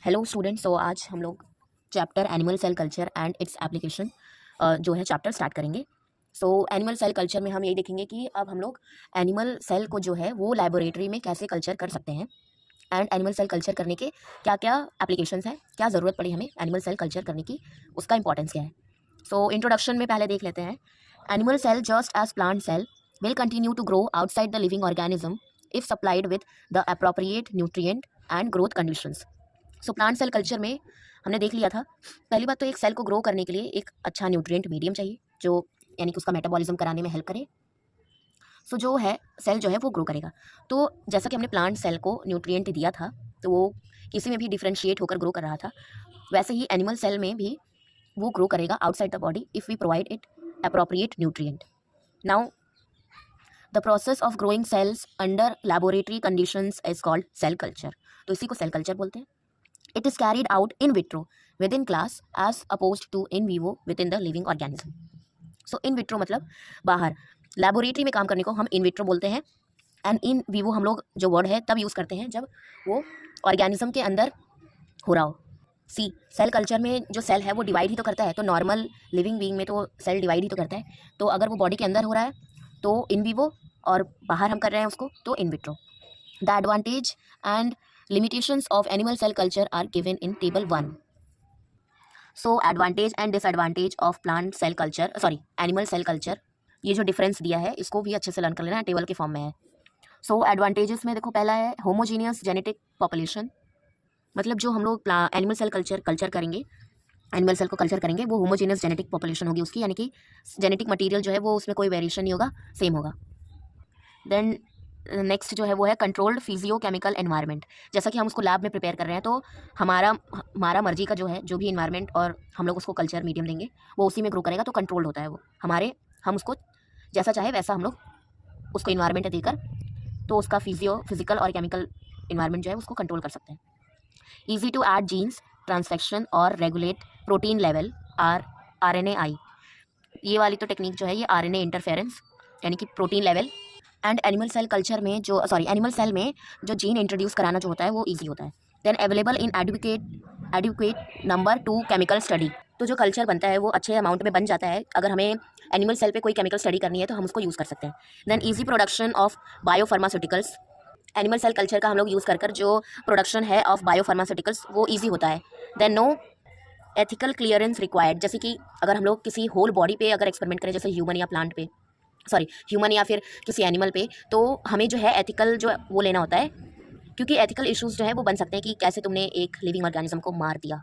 Hello students. तो आज हम लोग chapter animal cell culture and its application जो है चैप्टर स्टार्ट करेंगे। सो एनिमल सेल कल्चर में हम यही देखेंगे कि अब हम लोग एनिमल सेल को जो है वो लेबोरेटरी में कैसे कल्चर कर सकते हैं एंड एनिमल सेल कल्चर करने के क्या क्या एप्लीकेशंस हैं, क्या ज़रूरत पड़ी हमें एनिमल सेल कल्चर करने की, उसका इंपॉर्टेंस क्या है। सो इंट्रोडक्शन में पहले देख लेते हैं। Animal cell just as plant cell will continue to grow outside the living organism if supplied with the appropriate nutrient and growth conditions. So plant cell culture में हमने देख लिया था, पहली बात तो एक सेल को ग्रो करने के लिए एक अच्छा न्यूट्रिएंट मीडियम चाहिए जो यानी कि उसका मेटाबॉलिज्म कराने में हेल्प करे। सो जो है सेल जो है वो ग्रो करेगा। तो जैसा कि हमने प्लांट सेल को न्यूट्रिएंट दिया था तो वो किसी में भी डिफ्रेंशिएट होकर ग्रो कर रहा था, वैसे ही एनिमल सेल में भी वो ग्रो करेगा outside the body if we provide it appropriate nutrient. Now the process of growing cells under laboratory conditions is called cell culture. तो इसी को सेल कल्चर बोलते हैं। It is carried out in vitro within class as opposed to in vivo within the living organism. So in vitro मतलब बाहर, laboratory में काम करने को हम इन विट्रो बोलते हैं एंड इन विवो हम लोग जो वर्ड है तब यूज़ करते हैं जब वो ऑर्गेनिज्म के अंदर हो रहा हो। सी सेल कल्चर में जो सेल है वो डिवाइड ही तो करता है, तो नॉर्मल लिविंग बीइंग में तो सेल डिवाइड ही तो करता है। तो अगर वो बॉडी के अंदर हो रहा है तो इन विवो और बाहर हम कर रहे हैं उसको तो in vitro. The advantage and limitations of animal cell culture are given in table 1. So advantage and disadvantage of plant cell culture animal cell culture, ये जो डिफरेंस दिया है इसको भी अच्छे से लर्न कर लेना है, टेबल के फॉर्म में है। सो एडवांटेजेस में देखो, पहला है होमोजीनियस जेनेटिक पॉपुलेशन। मतलब जो हम लोग एनिमल सेल कल्चर करेंगे, एनिमल सेल को कल्चर करेंगे वो होमोजीनियस जेनेटिक पॉपुलेशन होगी उसकी, यानी कि जेनेटिक मटीरियल जो है वो उसमें कोई वेरिएशन नहीं होगा, सेम होगा। देन नेक्स्ट जो है वो है कंट्रोल्ड फिजियोकेमिकल एनवायरनमेंट। जैसा कि हम उसको लैब में प्रिपेयर कर रहे हैं तो हमारा मर्जी का जो है जो भी इन्वायरमेंट और हम लोग उसको कल्चर मीडियम देंगे वो उसी में ग्रो करेगा, तो कंट्रोल्ड होता है वो हम उसको जैसा चाहे वैसा हम लोग उसको इन्वायरमेंट देकर तो उसका फिजिकल और केमिकल इन्वायरमेंट जो है उसको कंट्रोल कर सकते हैं। Easy to add genes transfection और रेगुलेट प्रोटीन लेवल RNAi। ये वाली तो टेक्निक जो है ये RNA इंटरफेरेंस यानी कि protein level. And animal cell culture में एनिमल सेल में जो जीन इंट्रोड्यूस कराना जो होता है वो इजी होता है। Then available in adequate number to chemical study. तो जो कल्चर बनता है वो अच्छे अमाउंट में बन जाता है, अगर हमें एनिमल सेल पे कोई केमिकल स्टडी करनी है तो हम उसको यूज़ कर सकते हैं। Then easy production of biopharmaceuticals. Animal cell culture का हम लोग यूज़ कर जो प्रोडक्शन है ऑफ बायोफार्मास्यूटिकल्स वो ईजी होता है। Then no ethical clearance required. जैसे कि अगर हम लोग किसी होल बॉडी पे अगर एक्सपेरिमेंट करें, जैसे ह्यूमन या फिर किसी एनिमल पे, तो हमें जो है एथिकल जो वो लेना होता है, क्योंकि एथिकल इश्यूज जो है वो बन सकते हैं कि कैसे तुमने एक लिविंग ऑर्गेनिज्म को मार दिया,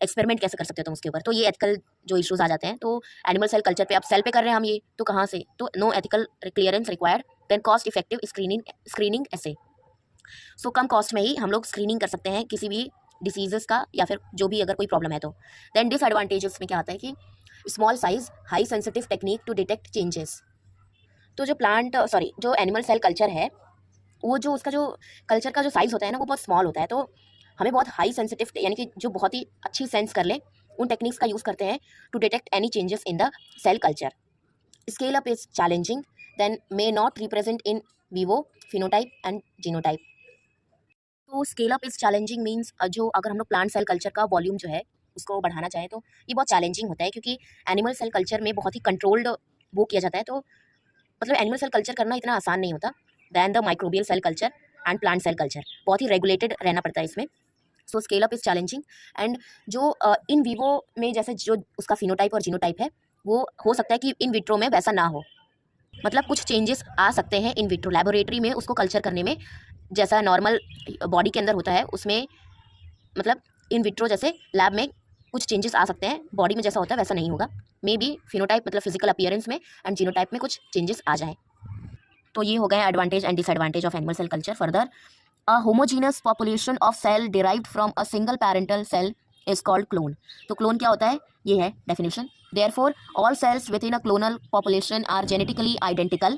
एक्सपेरिमेंट कैसे कर सकते हो तुम उसके ऊपर, तो ये एथिकल जो इश्यूज आ जाते हैं। तो एनिमल सेल कल्चर पे अब सेल पे कर रहे हैं हम ये, तो कहाँ से, तो no ethical clearance required. Then cost effective screening ऐसे, सो कम कॉस्ट में ही हम लोग स्क्रीनिंग कर सकते हैं किसी भी डिसीजेस का या फिर जो भी अगर कोई प्रॉब्लम है तो। देन डिसएडवांटेजेस में क्या आता है कि small size high sensitive technique to detect changes. तो जो एनिमल सेल कल्चर है वो जो उसका जो कल्चर का जो साइज़ होता है ना वो बहुत स्मॉल होता है, तो हमें बहुत हाई सेंसिटिव यानी कि जो बहुत ही अच्छी सेंस कर ले उन टेक्निक्स का यूज़ करते हैं to detect any changes in the cell culture. Scale up is challenging then may not represent in vivo phenotype and genotype. तो scale up is challenging means जो अगर हम लोग प्लांट सेल कल्चर का volume जो है उसको बढ़ाना चाहें तो ये बहुत चैलेंजिंग होता है, क्योंकि एनिमल सेल कल्चर में बहुत ही कंट्रोल्ड वो किया जाता है, तो मतलब एनिमल सेल कल्चर करना इतना आसान नहीं होता than the microbial cell culture and plant cell culture, बहुत ही रेगुलेटेड रहना पड़ता है इसमें। So scale up is challenging and जो इन विवो में जैसे जो उसका फिनोटाइप और जीनोटाइप है वो हो सकता है कि इन विट्रो में वैसा ना हो, मतलब कुछ चेंजेस आ सकते हैं इन विट्रो लैबोरेटरी में उसको कल्चर करने में, जैसा नॉर्मल बॉडी के अंदर होता है उसमें, मतलब इन विट्रो जैसे लैब में कुछ चेंजेस आ सकते हैं, बॉडी में जैसा होता है वैसा नहीं होगा। मे बी फिनोटाइप मतलब फिजिकल अपीयरेंस में एंड जीनोटाइप में कुछ चेंजेस आ जाए। तो ये हो गए advantage and disadvantage of animal cell culture. Further, a homogeneous population of cell derived from a single parental cell is called clone. तो क्लोन क्या होता है, ये है definition. Therefore all cells within a clonal population are genetically identical.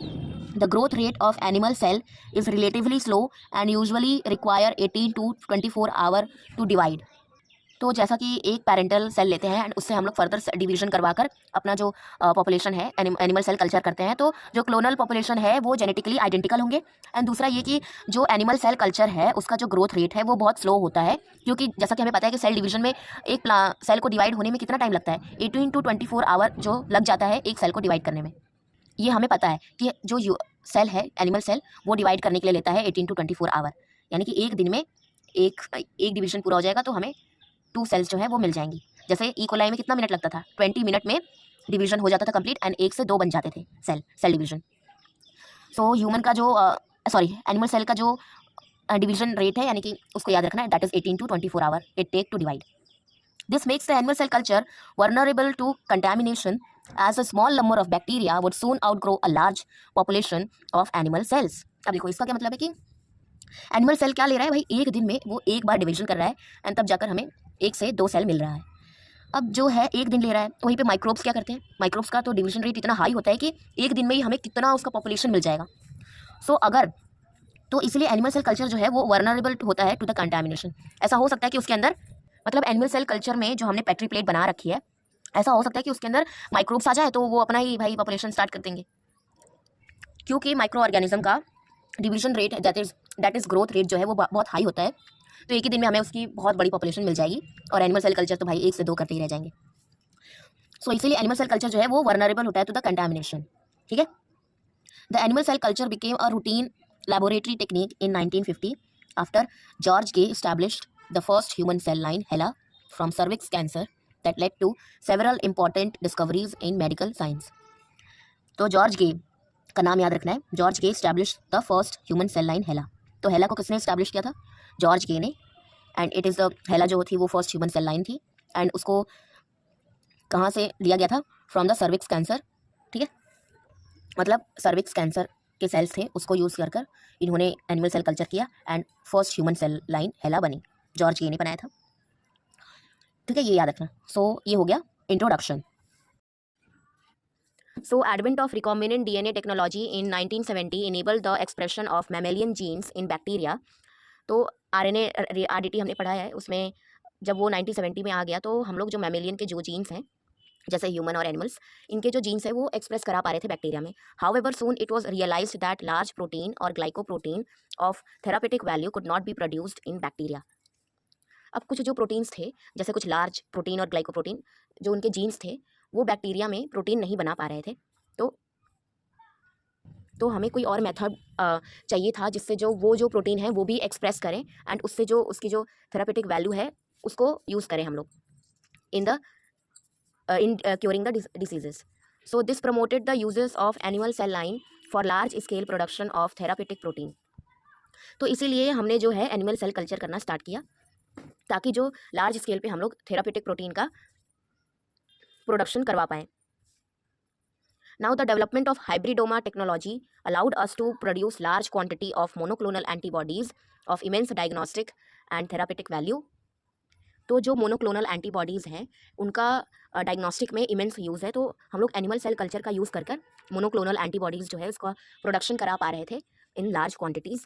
The growth rate of animal cell is relatively slow and usually require 18 to 24 hours to divide. तो जैसा कि एक पैरेंटल सेल लेते हैं एंड उससे हम लोग further division करवाकर अपना जो पॉपुलेशन है एनिमल सेल कल्चर करते हैं, तो जो क्लोनल पॉपुलेशन है वो जेनेटिकली आइडेंटिकल होंगे। एंड दूसरा ये कि जो एनिमल सेल कल्चर है उसका जो ग्रोथ रेट है वो बहुत स्लो होता है, क्योंकि जैसा कि हमें पता है कि सेल डिवीजन में एक सेल को डिवाइड होने में कितना टाइम लगता है, 18 to 24 आवर जो लग जाता है एक सेल को डिवाइड करने में। ये हमें पता है कि जो सेल है एनिमल सेल वो डिवाइड करने के लिए लेता है 18 to 24 आवर, यानी कि एक दिन में एक डिवीजन पूरा हो जाएगा तो हमें 2 सेल्स जो है वो मिल जाएंगी। जैसे ई कोलाई में कितना मिनट लगता था, 20 मिनट में डिवीजन हो जाता था कंप्लीट एंड 1 से 2 बन जाते थे सेल डिवीजन। सो ह्यूमन का जो एनिमल सेल का जो डिवीजन रेट है, यानी कि उसको याद रखना है, that is 18 to 24 hour it take to divide. This makes the animal cell culture vulnerable to contamination as a small number of bacteria would soon outgrow a large population of animal cells। अब देखो इसका क्या मतलब है कि animal cell क्या ले रहा है भाई, एक दिन में वो एक बार डिवीजन कर रहा है एंड तब जाकर हमें 1 से 2 सेल मिल रहा है। अब जो है एक दिन ले रहा है, वहीं पे माइक्रोब्स क्या करते हैं, माइक्रोब्स का तो डिवीजन रेट इतना हाई होता है कि एक दिन में ही हमें कितना उसका पॉपुलेशन मिल जाएगा। सो अगर तो इसलिए एनिमल सेल कल्चर जो है वो वर्नरेबल होता है टू द कंटामिनेशन। ऐसा हो सकता है कि उसके अंदर, मतलब एनिमल सेल कल्चर में जो हमने पेट्री प्लेट बना रखी है, ऐसा हो सकता है कि उसके अंदर माइक्रोब्स आ जाए तो वो अपना ही भाई पॉपुलेशन स्टार्ट कर देंगे, क्योंकि माइक्रो ऑर्गेनिज्म का division rate that is growth rate जो है वो बहुत हाई होता है। तो एक ही दिन में हमें उसकी बहुत बड़ी पॉपुलेशन मिल जाएगी, और एनिमल सेल कल्चर तो भाई 1 से 2 करते ही रह जाएंगे। सो इसीलिए एनिमल सेल कल्चर जो है वो वर्नरेबल होता है टू द कंटामिनेशन। ठीक है। The animal cell culture became a routine laboratory technique in 1950 after George Gay established the first human cell line HeLa from cervix cancer that led to several important discoveries in medical science। तो George Gey का नाम याद रखना है, George Gey established the first human cell line HeLa। तो हेला को किसने establish किया था, जॉर्ज गे ने। एंड इट इज़ द हेला जो थी वो फर्स्ट ह्यूमन सेल लाइन थी, एंड उसको कहाँ से लिया गया था, फ्रॉम द सर्विक्स कैंसर। ठीक है, मतलब सर्विक्स कैंसर के सेल्स थे उसको यूज़ कर कर इन्होंने एनिमल सेल कल्चर किया and first human cell line HeLa बनी, जॉर्ज गे ने बनाया था। ठीक है, ये याद रखना। सो ये हो गया introduction. So advent of recombinant DNA technology in 1970 enabled the expression of mammalian genes in bacteria. तो आरएनए आरडीटी हमने पढ़ा है, उसमें जब वो 1970 में आ गया तो हम लोग जो मैमेलियन के जो जीन्स हैं जैसे ह्यूमन और एनिमल्स, इनके जो जीन्स है वो एक्सप्रेस करा पा रहे थे बैक्टीरिया में। However soon it was realised that large protein और glycoprotein of therapeutic value could not be produced in bacteria. अब कुछ जो प्रोटीन्स थे, जैसे कुछ लार्ज प्रोटीन और ग्लाइकोप्रोटीन, जो उनके जीन्स थे वो बैक्टीरिया में प्रोटीन नहीं बना पा रहे थे। तो हमें कोई और मेथड चाहिए था जिससे जो प्रोटीन है वो भी एक्सप्रेस करें एंड उससे जो उसकी जो थेरापेटिक वैल्यू है उसको यूज़ करें हम लोग in curing the diseases। So this promoted the uses of animal cell line for large scale production of therapeutic protein। तो इसीलिए हमने जो है एनिमल सेल कल्चर करना स्टार्ट किया ताकि जो लार्ज स्केल पे हम लोग थेरापेटिक प्रोटीन का प्रोडक्शन करवा पाएँ। Now the development of hybridoma technology allowed us to produce large quantity of monoclonal antibodies of immense diagnostic and therapeutic value। तो जो मोनोक्लोनल एंटीबॉडीज़ हैं उनका डायग्नोस्टिक में इमेंस यूज़ है, तो हम लोग एनिमल सेल कल्चर का यूज़ कर कर मोनोक्लोनल एंटीबॉडीज़ जो है उसका प्रोडक्शन करा पा रहे थे इन लार्ज क्वांटिटीज़।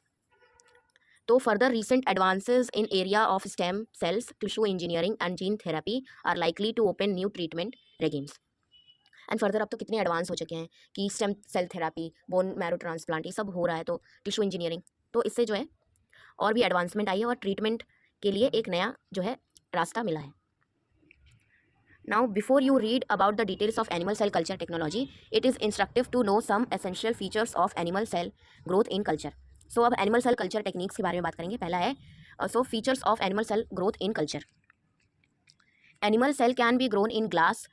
तो further recent advances in area of stem cells, tissue engineering and gene therapy are likely to open new treatment regimes. And further अब तो कितने एडवांस हो चुके हैं कि stem cell therapy, bone marrow transplant, ये सब हो रहा है, तो टिश्यू इंजीनियरिंग, तो इससे जो है और भी एडवांसमेंट आई है और ट्रीटमेंट के लिए एक नया जो है रास्ता मिला है। Now before you read about the details of animal cell culture technology, it is instructive to know some essential features of animal cell growth in culture। So अब animal cell culture techniques के बारे में बात करेंगे। पहला है features of animal cell growth in culture। Animal cell can be grown in glass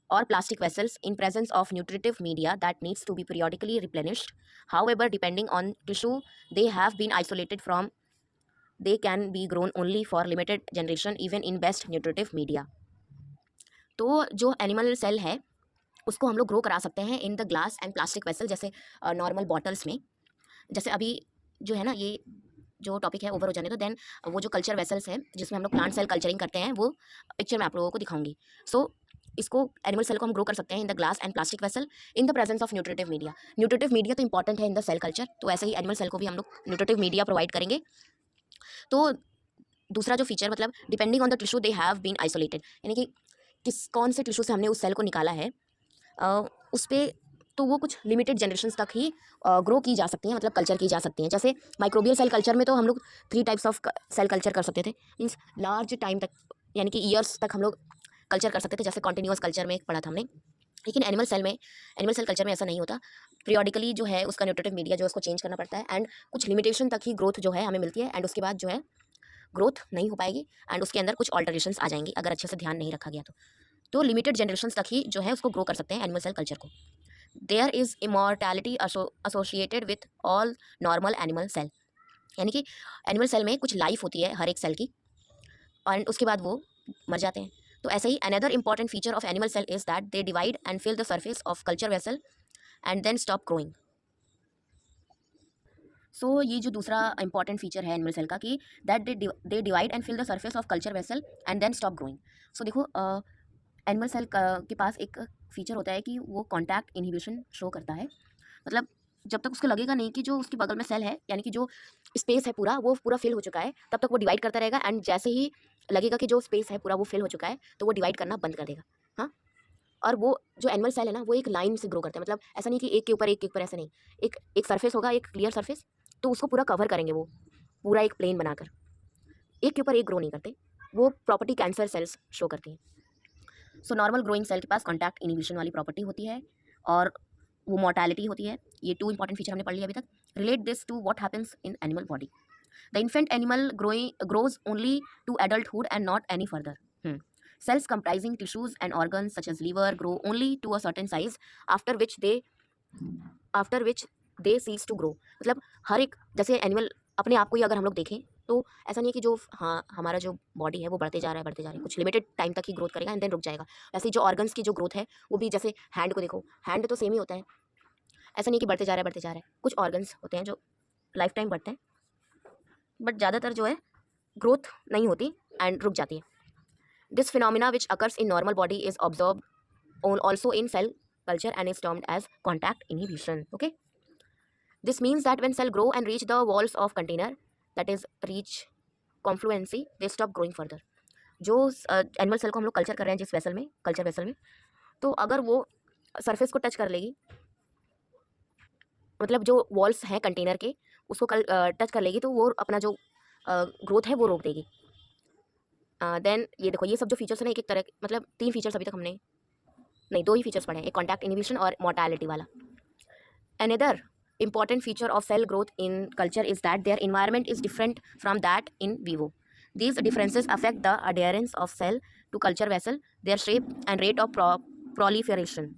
or plastic vessels in presence of nutritive media that needs to be periodically replenished। However, depending on tissue they have been isolated from, they can be grown only for limited generation even in best nutritive media। तो जो animal cell है उसको हम लोग grow करा सकते हैं in the glass and plastic vessel, जैसे नॉर्मल बॉटल्स में। जैसे अभी जो है ना ये जो टॉपिक है ओवर हो जाने, तो देन वो जो कल्चर वेसल्स हैं जिसमें हम लोग प्लांट सेल कल्चरिंग करते हैं वो पिक्चर मैं आप लोगों को दिखाऊंगी। सो इसको एनिमल सेल को हम ग्रो कर सकते हैं in the glass and plastic vessel in the presence of nutritive media. Nutritive media तो इंपॉर्टेंट है इन द सेल कल्चर, तो ऐसे ही एनिमल सेल को भी हम लोग न्यूट्रिटिव मीडिया प्रोवाइड करेंगे। तो दूसरा जो फीचर मतलब depending on the tissue they have been isolated, यानी कि कौन से टिश्यू से हमने उस सेल को निकाला है उस पर, तो वो कुछ लिमिटेड जनरेशन्स तक ही ग्रो की जा सकती हैं, मतलब कल्चर की जा सकती हैं। जैसे माइक्रोबियल सेल कल्चर में तो हम लोग 3 टाइप्स ऑफ सेल कल्चर कर सकते थे, मीन्स लार्ज टाइम तक, यानी कि ईयर्स तक हम लोग कल्चर कर सकते थे, जैसे कॉन्टिन्यूअस कल्चर में एक पढ़ा था हमने। लेकिन एनिमल सेल कल्चर में ऐसा नहीं होता। पीरियोडिकली जो है उसका न्यूट्रिटिव मीडिया जो है उसको चेंज करना पड़ता है, एंड कुछ लिमिटेशन तक ही ग्रोथ जो है हमें मिलती है, एंड उसके बाद जो है ग्रोथ नहीं हो पाएगी, एंड उसके अंदर कुछ ऑल्टरेशंस आ जाएंगी अगर अच्छे से ध्यान नहीं रखा गया तो लिमिटेड जनरेशन्स तक ही जो है उसको ग्रो कर सकते हैं एनिमल सेल कल्चर को। There is immortality associated with all normal animal cell, यानी कि एनिमल सेल में कुछ लाइफ होती है हर एक सेल की, और उसके बाद वो मर जाते हैं। तो ऐसे ही another important feature of animal cell is that they divide and fill the surface of culture vessel and then stop growing. So ये जो दूसरा इंपॉर्टेंट फीचर है एनिमल सेल का कि that they divide and fill the surface of culture vessel and then stop growing. So देखो animal cell के पास एक feature होता है कि वो कॉन्टैक्ट इनहिबिशन शो करता है, मतलब जब तक उसको लगेगा नहीं कि जो उसके बगल में सेल है, यानी कि जो स्पेस है पूरा वो पूरा फिल हो चुका है, तब तक वो डिवाइड करता रहेगा, एंड जैसे ही लगेगा कि जो स्पेस है पूरा वो फिल हो चुका है तो वो डिवाइड करना बंद कर देगा। हाँ, और वो जो एनिमल सेल है ना वो एक लाइन से ग्रो करते हैं, मतलब ऐसा नहीं कि एक के ऊपर ऐसा नहीं, एक सरफेस होगा, एक क्लियर सरफेस, तो उसको पूरा कवर करेंगे वो पूरा एक प्लेन बनाकर, एक के ऊपर एक ग्रो नहीं करते। वो प्रॉपर्टी कैंसर सेल्स शो करती हैं। सो नॉर्मल ग्रोइंग सेल के पास कॉन्टैक्ट इनिबिशन वाली प्रॉपर्टी होती है और वो मोर्टैलिटी होती है। ये 2 इंपॉर्टेंट फीचर हमने पढ़ लिया अभी तक। Relate this to what happens in animal body. The infant animal grows only to adulthood and not any further. Cells comprising tissues and organs such as liver grow only to a certain size after which they cease to grow. मतलब हर एक, जैसे animal अपने आप को ही अगर हम लोग देखें तो ऐसा नहीं है कि जो हमारा जो बॉडी है वो बढ़ते जा रहा है, कुछ लिमिटेड टाइम तक ही ग्रोथ करेगा एंड देन रुक जाएगा। वैसे जो ऑर्गन्स की जो ग्रोथ है वो भी, जैसे हैंड को देखो, हैंड तो सेम ही होता है, ऐसा नहीं कि बढ़ते जा रहा है। कुछ ऑर्गन्स होते हैं जो लाइफ टाइम बढ़ते हैं, बट ज़्यादातर जो है ग्रोथ नहीं होती एंड रुक जाती है। This phenomena which occurs in normal body is observe also in cell culture and is termed as contact inhibition. Okay, this means that when cell grow and reach the walls of container, that is reach confluency, they stop growing further. जो animal cell को हम लोग culture कर रहे हैं जिस vessel में, culture vessel में, तो अगर वो सरफेस को टच कर लेगी, मतलब जो वॉल्स हैं कंटेनर के उसको टच कर लेगी, तो वो अपना जो ग्रोथ है वो रोक देगी। देन ये देखो, ये सब जो फीचर्स है ना, एक तरह, मतलब 3 फीचर्स अभी तक हमने नहीं, 2 ही फीचर्स पढ़े हैं, एक कॉन्टैक्ट इनिबिशन और मोर्टैलिटी वाला। Another important feature of cell growth in culture is that their environment is different from that in vivo. These differences affect the adherence of cell to culture vessel, their shape and rate of proliferation.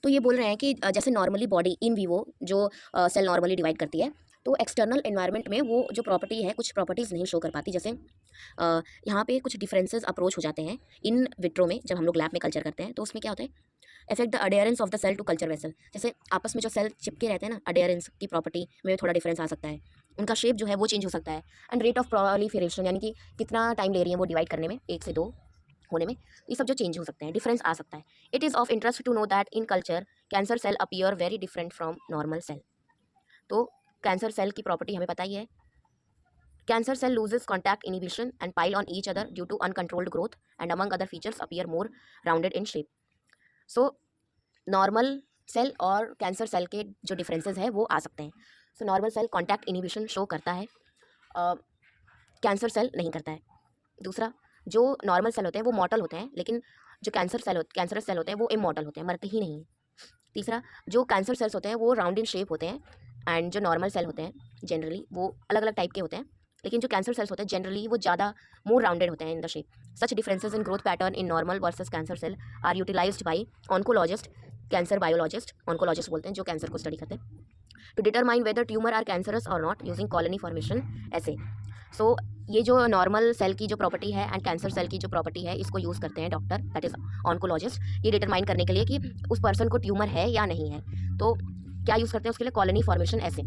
तो ये बोल रहे हैं कि जैसे normally body in vivo जो cell normally divide करती है, तो एक्सटर्नल एनवायरनमेंट में वो जो प्रॉपर्टी है कुछ प्रॉपर्टीज़ नहीं शो कर पाती। जैसे यहाँ पे कुछ डिफरेंसेस अप्रोच हो जाते हैं इन विट्रो में, जब हम लोग लैब में कल्चर करते हैं तो उसमें क्या होता है, affect the adherence of the cell to culture vessel. जैसे आपस में जो सेल चिपके रहते हैं ना, अडेयरेंस की प्रॉपर्टी में थोड़ा डिफरेंस आ सकता है, उनका शेप जो है वो चेंज हो सकता है, एंड रेट ऑफ प्रोलिफरेशन, यानी कि कितना टाइम ले रही है वो डिवाइड करने में, 1 से 2 होने में, ये सब जो चेंज हो सकते हैं, डिफरेंस आ सकता है। It is of interest to know that in culture cancer cell appear very different from normal cell. तो कैंसर सेल की प्रॉपर्टी हमें पता ही है, cancer cell loses contact inhibition and pile on each other due to uncontrolled growth and among other features appear more rounded in shape. So normal cell और cancer cell के जो differences है वो आ सकते हैं। So normal cell contact inhibition show करता है, कैंसर सेल नहीं करता है। दूसरा, जो नॉर्मल सेल होते हैं वो मॉर्टल होते हैं, लेकिन जो कैंसरस सेल होते हैं वो इमॉर्टल होते हैं, मरते ही नहीं। तीसरा, जो कैंसर सेल्स होते हैं वो राउंड इन शेप होते हैं, एंड जो नॉर्मल सेल होते हैं जनरली वो अलग अलग टाइप के होते हैं, लेकिन जो कैंसर सेल्स होते हैं जनरली वो ज़्यादा मोर राउंडेड होते हैं in the shape. Such differences in growth pattern in normal versus cancer cell are utilized by oncologist, cancer biologist, oncologist बोलते हैं जो कैंसर को स्टडी करते हैं, to determine whether tumour are cancerous or not using colony formation ऐसे। So ये जो normal cell की जो प्रॉपर्टी है एंड कैंसर सेल की जो प्रॉपर्टी है, इसको यूज़ करते हैं डॉक्टर, दैट इज़ ऑन्कोलॉजिस्ट, ये डिटरमाइन करने के लिए कि उस पर्सन को ट्यूमर है या नहीं है। तो क्या यूज़ करते हैं उसके लिए, कॉलोनी फॉर्मेशन ऐसे।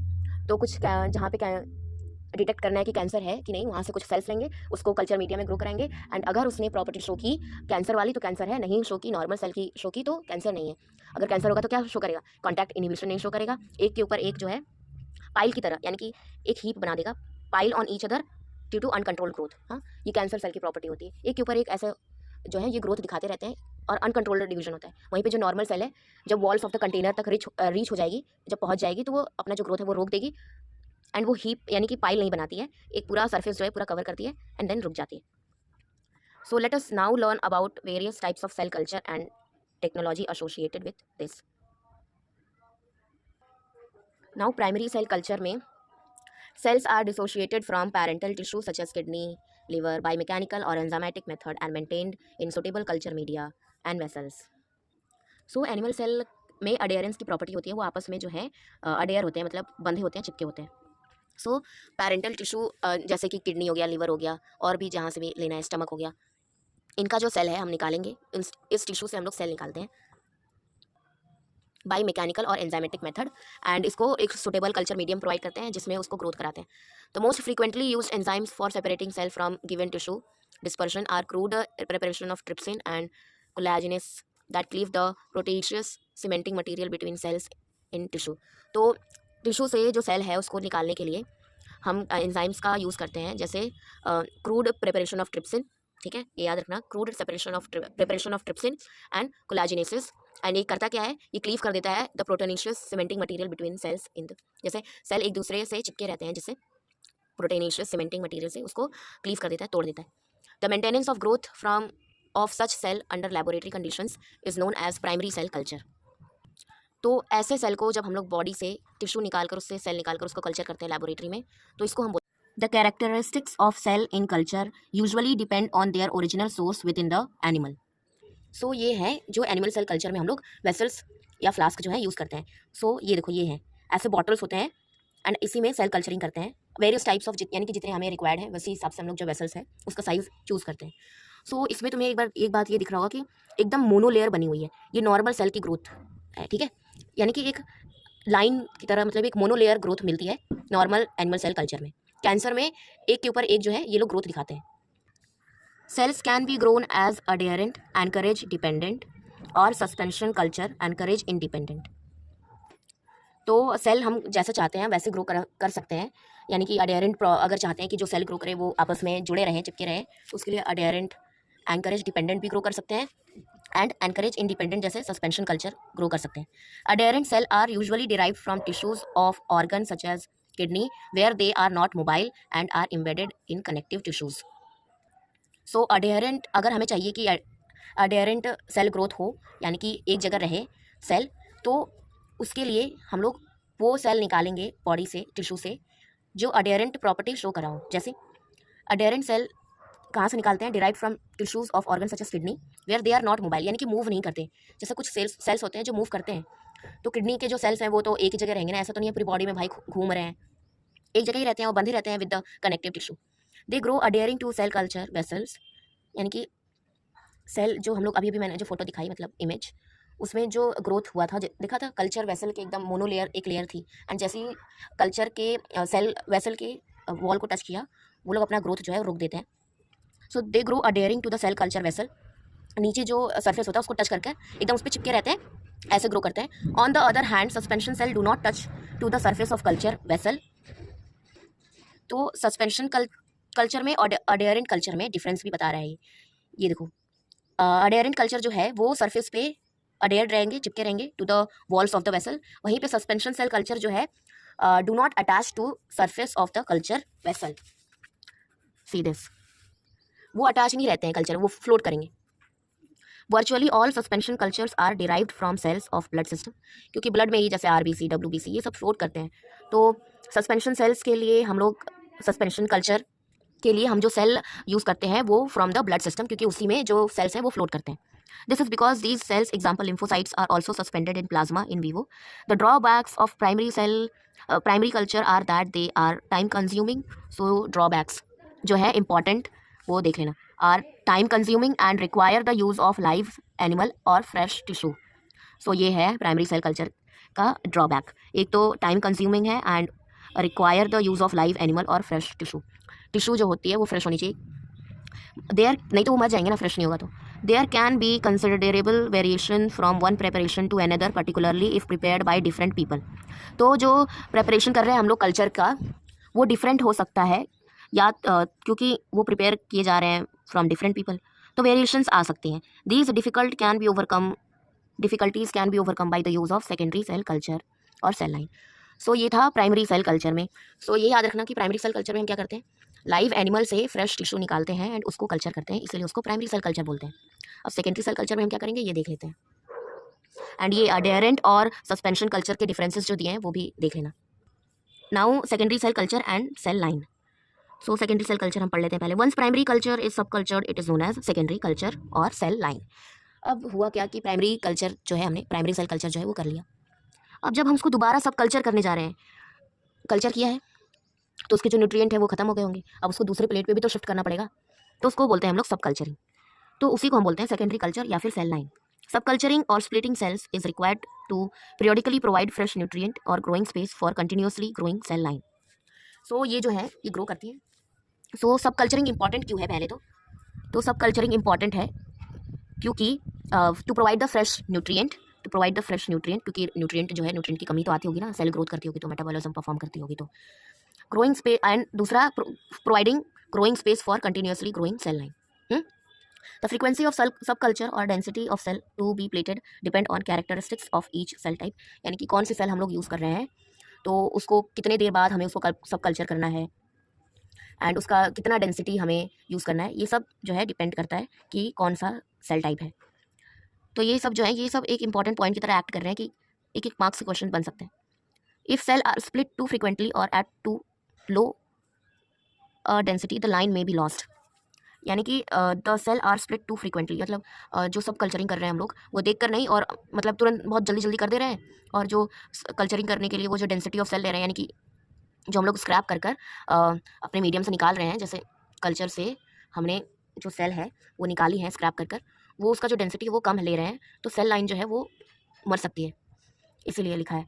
तो कुछ जहाँ पे डिटेक्ट करना है कि कैंसर है कि नहीं, वहाँ से कुछ सेल्स लेंगे, उसको कल्चर मीडिया में ग्रो कराएंगे, एंड अगर उसने प्रॉपर्टी शो की कैंसर वाली तो कैंसर है, नहीं शो की नॉर्मल सेल की शो की तो कैंसर नहीं है। अगर कैंसर होगा तो क्या शो करेगा, कॉन्टैक्ट इनिबिशन नहीं शो करेगा, एक के ऊपर एक जो है पाइल की तरह, यानी कि एक हीप बना देगा, pile on each other due to uncontrolled growth. हाँ, ये कैंसर सेल की प्रॉपर्टी होती है, एक के ऊपर एक ऐसे जो है ये ग्रोथ दिखाते रहते हैं और अनकंट्रोल्ड डिवीजन होता है। वहीं पे जो नॉर्मल सेल है, जब वॉल्स ऑफ द कंटेनर तक रीच हो जाएगी, जब पहुंच जाएगी, तो वो अपना जो ग्रोथ है वो रोक देगी एंड वो हीप यानी कि पाइल नहीं बनाती है, एक पूरा सरफेस जो है पूरा कवर करती है एंड देन रुक जाती है। So let us now learn about various types of cell culture and technology associated with this. Now primary cell culture में cells are dissociated from parental tissue such as kidney, liver by mechanical or enzymatic method and maintained in suitable culture media and vessels. So animal cell में adherence की property होती है, वो आपस में जो है अडेयर होते हैं, मतलब बंधे होते हैं, चिपके होते हैं। सो पैरेंटल टिश्यू जैसे कि किडनी हो गया, लिवर हो गया, और भी जहाँ से भी लेना है, स्टमक हो गया, इनका जो सेल है हम निकालेंगे, इस टिश्यू से हम लोग सेल निकालते हैं बाई मैकेनिकल और एंजाइमेटिक मेथड, एंड इसको एक सुटेबल कल्चर मीडियम प्रोवाइड करते हैं जिसमें उसको ग्रोथ कराते हैं। तो most frequently used enzymes for separating cell from given tissue dispersion are crude preparation of trypsin and collagenase that cleave the proteinaceous cementing material between cells in tissue. तो tissue से जो सेल है उसको निकालने के लिए हम एंजाइम्स का यूज़ करते हैं, जैसे क्रूड प्रिपरेशन ऑफ ट्रिप्सिन, ठीक है, ये याद रखना, crude preparation of trypsin and collagenases. And ये करता क्या है, ये क्लीव कर देता है the proteinaceous cementing material between cells in the, जैसे सेल एक दूसरे से चिपके रहते हैं, जिससे प्रोटीनेशियस सीमेंटिंग मटेरियल से उसको क्लीव कर देता है, तोड़ देता है। The maintenance of growth from of such cell under laboratory conditions is known as primary cell culture. तो ऐसे सेल को जब हम लोग बॉडी से टिश्यू निकालकर, उससे सेल निकालकर उसको कल्चर करते हैं लैबोरेटरी में, तो इसको हम the characteristics of cell in culture usually depend on their original source with in the animal. So ये है जो एनिमल सेल कल्चर में हम लोग वेसल्स या फ्लास्क जो है यूज़ करते हैं। सो ये देखो, ये हैं ऐसे बॉटल्स होते हैं एंड इसी में सेल कल्चरिंग करते हैं, वेरियस टाइप्स ऑफ, यानी कि जितने हमें रिक्वायर्ड है वैसे हिसाब से हम लोग जो वेसल्स है उसका साइज़ चूज़ करते हैं। सो इसमें तुम्हें एक बात ये दिख रहा होगा कि एकदम मोनो लेयर बनी हुई है, ये नॉर्मल सेल की ग्रोथ है, ठीक है, यानी कि एक लाइन की तरह, मतलब एक मोनो लेयर ग्रोथ मिलती है नॉर्मल एनिमल सेल कल्चर में। कैंसर में एक के ऊपर एक जो है ये लोग ग्रोथ दिखाते हैं। Cells can be grown as adherent, anchorage dependent, और सस्पेंशन कल्चर एनकरेज इंडिपेंडेंट। तो सेल हम जैसा चाहते हैं वैसे ग्रो कर सकते हैं, यानी कि अडेरेंट अगर चाहते हैं कि जो सेल ग्रो करे वो आपस में जुड़े रहें, चिपके रहें, तो उसके लिए अडेरेंट, एनकरेज डिपेंडेंट भी ग्रो कर सकते हैं, एंड एनकरेज इंडिपेंडेंट जैसे सस्पेंशन कल्चर ग्रो कर सकते हैं। Adherent cell are usually derived from tissues of organ such as kidney where they are not mobile and are embedded in connective tissues. So adherent, अगर हमें चाहिए कि adherent cell growth हो, यानी कि एक जगह रहे सेल, तो उसके लिए हम लोग वो सेल निकालेंगे बॉडी से, टिश्यू से, जो अडेरेंट प्रॉपर्टी शो करा हो। जैसे अडेरेंट सेल कहाँ से निकालते हैं, derive from tissues of organ such as kidney where they are not mobile, यानी कि मूव नहीं करते। जैसे कुछ सेल्स होते हैं जो मूव करते हैं, तो किडनी के जो सेल्स हैं वो तो एक ही जगह रहेंगे ना, ऐसा तो नहीं है पूरी बॉडी में भाई घूम रहे हैं, एक जगह ही रहते हैं, वो बंधे रहते हैं with the connective tissue. They grow adhering to cell culture vessels, यानी कि सेल जो हम लोग अभी मैंने जो फोटो दिखाई, मतलब इमेज, उसमें जो ग्रोथ हुआ था, देखा था, कल्चर वेसल के एकदम मोनो लेयर एक लेयर थी, एंड जैसे ही कल्चर के सेल वेसल के वॉल को टच किया, वो लोग अपना ग्रोथ जो है रोक देते हैं। So they grow adhering to the cell culture vessel, नीचे जो सरफेस होता है उसको टच करके एकदम उस पर चिपके रहते हैं, ऐसे ग्रो करते हैं। On the other hand suspension cell do not touch to the surface of culture vessel. तो सस्पेंशन कल्चर में और अडेयरेंट कल्चर में डिफरेंस भी बता रहा है ये देखो, अडेयरेंट कल्चर जो है वो सरफेस पे अडेयर्ड रहेंगे, चिपके रहेंगे to the walls of the vessel, वहीं पे सस्पेंशन सेल कल्चर जो है do not attach to surface of the culture vessel. See this, वो अटैच नहीं रहते हैं कल्चर, वो फ्लोट करेंगे। Virtually all suspension cultures are derived from cells of blood system, क्योंकि ब्लड में ही जैसे आरबीसी, डब्ल्यूबीसी ये सब फ्लोट करते हैं। तो सस्पेंशन सेल्स के लिए हम लोग, सस्पेंशन कल्चर के लिए हम जो सेल यूज़ करते हैं वो फ्रॉम द ब्लड सिस्टम, क्योंकि उसी में जो सेल्स हैं वो फ्लोट करते हैं। This is because these cells, example lymphocytes, are also suspended in plasma in vivo. The drawbacks of primary culture are that they are time consuming. So drawbacks जो है इंपॉर्टेंट वो देख लेना, are time consuming and require the use of live animal or fresh tissue. So ये है primary cell culture का drawback, एक तो टाइम कंज्यूमिंग है and require the use of live animal or fresh tissue. Tissue जो होती है वो फ्रेश होनी चाहिए, देयर नहीं तो वो मर जाएंगे ना, फ्रेश नहीं होगा तो। There can be considerable variation from one preparation to another, particularly if prepared by different people. तो जो प्रेपरेशन कर रहे हैं हम लोग कल्चर का वो डिफरेंट हो सकता है या क्योंकि वो प्रिपेयर किए जा रहे हैं फ्रॉम डिफरेंट पीपल, तो वेरिएशंस आ सकती हैं। These difficulties can be overcome by the use of secondary cell culture or cell line. So ये था प्राइमरी सेल कल्चर में। सो ये याद रखना कि प्राइमरी सेल कल्चर में हम क्या करते हैं, लाइव एनिमल से फ्रेश टिश्यू निकालते हैं एंड उसको कल्चर करते हैं, इसलिए उसको प्राइमरी सेल कल्चर बोलते हैं। अब सेकेंडरी सेल कल्चर में हम क्या करेंगे ये देख लेते हैं, एंड ये अडेरेंट और सस्पेंशन कल्चर के डिफरेंसेस जो दिए हैं वो भी देख लेना। Now secondary cell culture and cell line. So secondary cell culture हम पढ़ लेते हैं पहले। Once primary culture is subculture it is known as secondary culture or cell line. अब हुआ क्या कि प्राइमरी कल्चर जो है, हमने प्राइमरी सेल कल्चर जो है वो कर लिया। अब जब हम उसको दोबारा सब कल्चर करने जा रहे हैं, कल्चर किया है तो उसके जो न्यूट्रिएंट है वो खत्म हो गए होंगे, अब उसको दूसरे प्लेट पे भी तो शिफ्ट करना पड़ेगा, तो उसको बोलते हैं हम लोग सब कल्चरिंग। तो उसी को हम बोलते हैं सेकेंडरी कल्चर या फिर सेल लाइन। सब कल्चरिंग और splitting cells is required to periodically provide fresh nutrient और growing space for continuously growing cell line. So ये जो है ये ग्रो करती है। सो सब कल्चरिंग इंपॉर्टेंट क्यों है, पहले तो सब कल्चरिंग इंपॉर्टेंट है क्योंकि to provide the fresh nutrient, क्योंकि न्यूट्रिएंट जो है, न्यूट्रिएंट की कमी तो आती होगी ना, सेल ग्रोथ करती होगी तो मेटाबॉलिज्म परफॉर्म करती होगी, तो ग्रोइंग स्पेस, एंड दूसरा providing growing space for continuously growing cell line. The frequency of subculture or density of cell to be plated depend on characteristics of each cell type, यानी कि कौन सी cell हम लोग use कर रहे हैं तो उसको कितने देर बाद हमें उसको सब कल्चर करना है एंड उसका कितना डेंसिटी हमें यूज़ करना है, ये सब जो है डिपेंड करता है कि कौन सा सेल टाइप है। तो ये सब जो है, ये सब एक इंपॉर्टेंट पॉइंट की तरह एक्ट कर रहे हैं कि एक एक मार्क्स के क्वेश्चन बन सकते हैं। If cell are split too frequently और at too low density the line may be lost, यानी कि the cell are split too frequently, मतलब जो सब कल्चरिंग कर रहे हैं हम लोग वो देख कर नहीं, और मतलब तुरंत बहुत जल्दी जल्दी कर दे रहे हैं, और जो कल्चरिंग करने के लिए वो जो डेंसिटी ऑफ सेल ले रहे हैं, यानी कि जो हम लोग स्क्रैप कर कर अपने मीडियम से निकाल रहे हैं, जैसे कल्चर से हमने जो सेल है वो निकाली है स्क्रैप कर कर, वो उसका जो डेंसिटी है वो कम ले रहे हैं, तो सेल लाइन जो है वो मर सकती है, इसीलिए लिखा है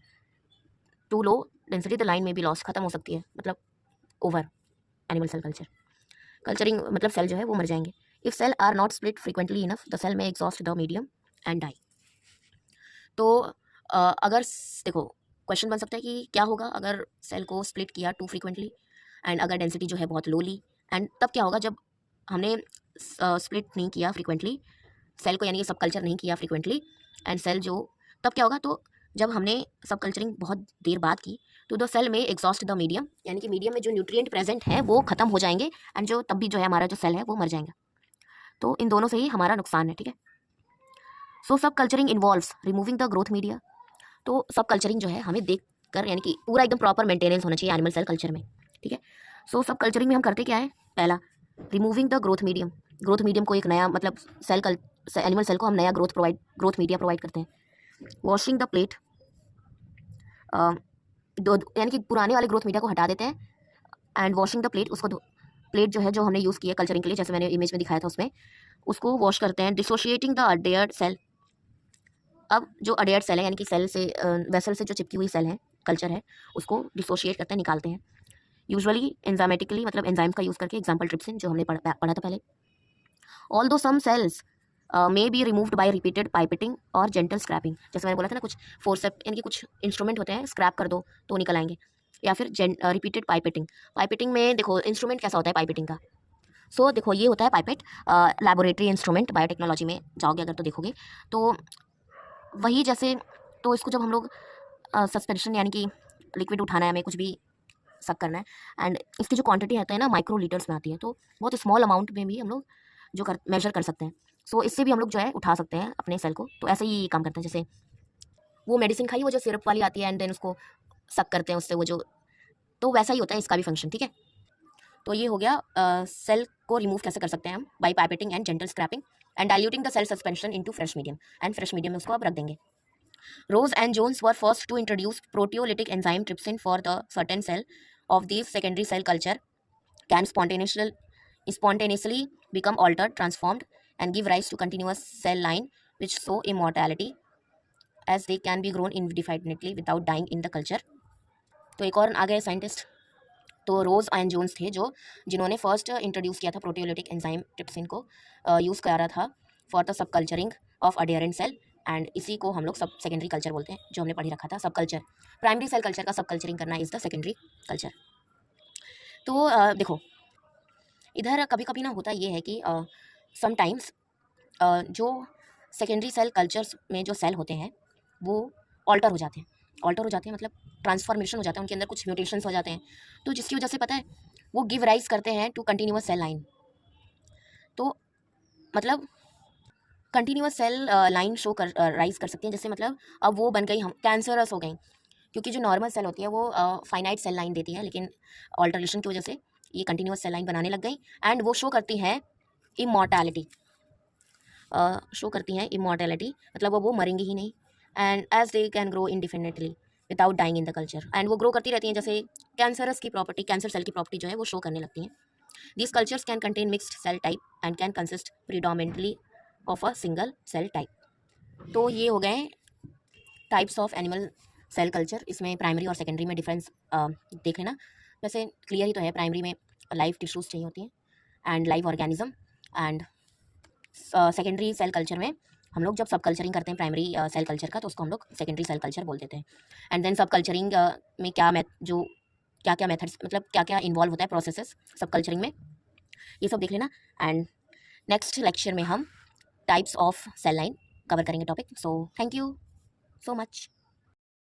too low density the line may be loss, खत्म हो सकती है, मतलब over animal cell culture. Culturing मतलब सेल जो है वो मर जाएंगे। If cell are not split frequently enough the cell may exhaust the medium and die. तो अगर देखो क्वेश्चन बन सकता है कि क्या होगा अगर सेल को स्प्लिट किया टू फ्रिक्वेंटली एंड अगर डेंसिटी जो है बहुत लो ली, एंड तब क्या होगा जब हमने स्प्लिट नहीं किया फ्रिक्वेंटली सेल को, यानी कि सब कल्चर नहीं किया फ्रिक्वेंटली एंड सेल जो, तब क्या होगा, तो जब हमने सब कल्चरिंग बहुत देर बाद की तो the cell may exhaust the medium, यानी कि मीडियम में जो न्यूट्रिएंट प्रेजेंट है वो खत्म हो जाएंगे एंड जो तब भी जो है हमारा जो सेल है वो मर जाएगा। तो इन दोनों से ही हमारा नुकसान है, ठीक है। सो सब culturing involves removing the growth media. तो सब कल्चरिंग जो है हमें देख कर, यानी कि पूरा एकदम प्रॉपर मेंटेनेंस होना चाहिए एनिमल सेल कल्चर में, ठीक है। सो सब कल्चरिंग में हम करते क्या है, पहला रिमूविंग द ग्रोथ मीडियम को एक नया, मतलब एनिमल सेल को हम नया ग्रोथ मीडिया प्रोवाइड करते हैं। वॉशिंग द प्लेट, यानी कि पुराने वाले ग्रोथ मीडिया को हटा देते हैं एंड वॉशिंग द प्लेट, उसको प्लेट जो है जो हमने यूज़ किया कल्चरिंग के लिए, जैसे मैंने इमेज में दिखाया था उसमें, उसको वॉश करते हैं। डिसोशिएटिंग द अडेयर्ड सेल, अब जो अडेयर्ड सेल है यानी कि सेल से वेसल से जो चिपकी हुई सेल है कल्चर है उसको डिसोशिएट करते हैं, निकालते हैं, यूजुअली एंजाइमेटिकली, मतलब एंजाइम्स का यूज़ करके, एग्जाम्पल ट्रिप्सिन जो हमने पढ़ा था पहले। Also some cells may be removed by repeated pipetting और जेंटल स्क्रैपिंग, जैसे मैंने बोला था ना कुछ फोर्सेप्ट, यानी कि कुछ इंस्ट्रूमेंट होते हैं स्क्रैप कर दो तो निकल आएंगे, या फिर रिपीटेड पाइपेटिंग में देखो इंस्ट्रूमेंट कैसा होता है पाइपेटिंग का। सो देखो ये होता है पाइपेट, लैबोरेटरी इंस्ट्रूमेंट, बायोटेक्नोलॉजी में जाओगे अगर तो देखोगे तो वही, जैसे तो इसको जब हम लोग सस्पेंशन यानी कि लिक्विड उठाना है, हमें कुछ भी सक करना है एंड इसकी जो क्वांटिटी रहता है ना माइक्रो लीटर्स में आती है, तो बहुत स्मॉल अमाउंट में भी हम लोग जो मेजर कर सकते हैं। सो इससे भी हम लोग जो है उठा सकते हैं अपने सेल को, तो ऐसे ही काम करते हैं। जैसे वो मेडिसिन खाई वो जो सिरप वाली आती है एंड देन उसको सक करते हैं उससे वो जो, तो वैसा ही होता है इसका भी फंक्शन, ठीक है। तो ये हो गया सेल को रिमूव कैसे कर सकते हैं हम, by pipetting and gentle scraping and diluting the cell suspension into fresh medium, and fresh medium में उसको आप रख देंगे। Rose and Jones were first to introduce proteolytic enzyme trypsin for the certain cell of these secondary cell culture can spontaneously become altered, transformed, and give rise to continuous cell line which show immortality as they can be grown indefinitely without dying in the culture। तो एक और आ गए scientist, तो रोज and Jones थे जिन्होंने first introduce किया था proteolytic enzyme trypsin को यूज़ करा था for the subculturing of adherent cell, and इसी को हम लोग सब सेकेंडरी कल्चर बोलते हैं, जो हमने पढ़ी रखा था सब कल्चर। प्राइमरी सेल कल्चर का सब कल्चरिंग करना इज़ द सेकेंडरी कल्चर। तो देखो इधर कभी कभी ना होता ये है कि समटाइम्स जो सेकेंडरी सेल कल्चर्स में जो सेल होते हैं वो ऑल्टर हो जाते हैं। ऑल्टर हो जाते हैं मतलब ट्रांसफॉर्मेशन हो जाता है, उनके अंदर कुछ म्यूटेशंस हो जाते हैं, तो जिसकी वजह से पता है वो गिव राइज करते हैं टू कंटिन्यूअस सेल लाइन। तो मतलब कंटिन्यूअस सेल लाइन शो कर राइज कर सकती हैं, जैसे मतलब अब वो बन गई हम कैंसरस हो गई, क्योंकि जो नॉर्मल सेल होती है वो फाइनाइट सेल लाइन देती है, लेकिन ऑल्टरेशन की वजह से ये कंटिन्यूअस सेल लाइन बनाने लग गई एंड वो शो करती है इमॉर्टैलिटी। शो करती हैं इमॉर्टैलिटी, मतलब वो मरेंगी ही नहीं, and as they can grow indefinitely without dying in the culture, and वो ग्रो करती रहती हैं, जैसे कैंसरस की प्रॉपर्टी, कैंसर सेल की प्रॉपर्टी जो है वो शो करने लगती हैं। These cultures can contain mixed cell type and can consist predominantly of a single cell type। तो ये हो गए types of animal cell culture. इसमें प्राइमरी और सेकेंडरी में डिफरेंस देख लेना। वैसे क्लियर ही तो है, प्राइमरी में लाइव टिश्यूज चाहिए होती हैं and live organism, and secondary cell culture में हम लोग जब सब कल्चरिंग करते हैं प्राइमरी सेल कल्चर का, तो उसको हम लोग सेकेंडरी सेल कल्चर बोल देते हैं। एंड देन सब कल्चरिंग में क्या क्या मेथड्स, मतलब क्या क्या इन्वॉल्व होता है प्रोसेसेस सब कल्चरिंग में, ये सब देख लेना। एंड नेक्स्ट लेक्चर में हम types of cell line cover करेंगे topic. So thank you so much.